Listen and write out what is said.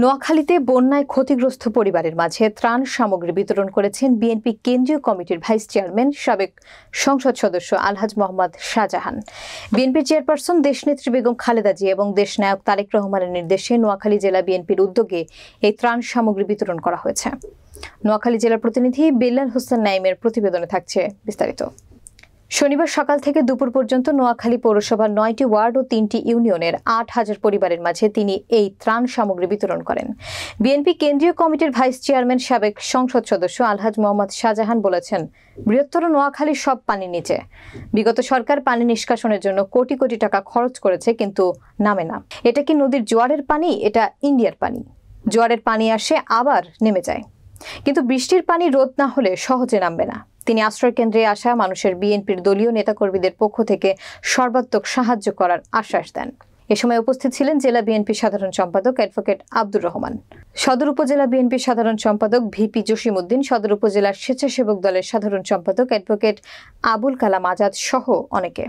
নোয়াখালীতে বন্যায় ক্ষতিগ্রস্ত পরিবারের মাঝে ত্রাণ সামগ্রী বিতরণ করেছেন বিএনপি কেন্দ্রীয় কমিটির ভাইস চেয়ারম্যান সাবেক সংসদ সদস্য আলহাজ মোহাম্মদ শাহজাহান। বিএনপি চেয়ারপারসন দেশনেত্রী বেগম খালেদা জিয়া এবং দেশনায়ক তারেক রহমানের নির্দেশে নোয়াখালী জেলা বিএনপির উদ্যোগে এই ত্রাণ সামগ্রী বিতরণ করা হয়েছে। নোয়াখালী জেলার প্রতিনিধি বেলাল হোসেন নাইমের প্রতিবেদনে থাকছে বিস্তারিত। শনিবার সকাল থেকে দুপুর পর্যন্ত নোয়াখালী পৌরসভার 9টি ওয়ার্ড ও 3টি ইউনিয়নের 8,000 পরিবারের মাঝে তিনি এই ত্রাণ সামগ্রী বিতরণ করেন। বিএনপি কেন্দ্রীয় কমিটির ভাইস চেয়ারম্যান সাবেক সংসদ সদস্য আলহাজ মোহাম্মদ শাহজাহান বলেছেন, বৃহত্তর নোয়াখালীর সব পানি নিচে। বিগত সরকার পানি নিষ্কাশনের জন্য কোটি কোটি টাকা খরচ করেছে, কিন্তু নামে না। এটা কি নদীর জোয়ারের পানি? এটা ইন্ডিয়ার পানি। জোয়ারের পানি আসে আবার নেমে যায়, কিন্তু বৃষ্টির পানি রোধ না হলে সহজে নামবে না। তিনি আশ্রয়কেন্দ্রে আসা মানুষের বিএনপির দলীয় নেতাকর্মীদের পক্ষ থেকে সর্বাত্মক সাহায্য করার আশ্বাস দেন। এ সময় উপস্থিত ছিলেন জেলা বিএনপি সাধারণ সম্পাদক অ্যাডভোকেট আব্দুর রহমান, সদর উপজেলা বিএনপি সাধারণ সম্পাদক ভিপি জসিমউদ্দিন, সদর উপজেলার স্বেচ্ছাসেবক দলের সাধারণ সম্পাদক অ্যাডভোকেট আবুল কালাম আজাদ সহ অনেকে।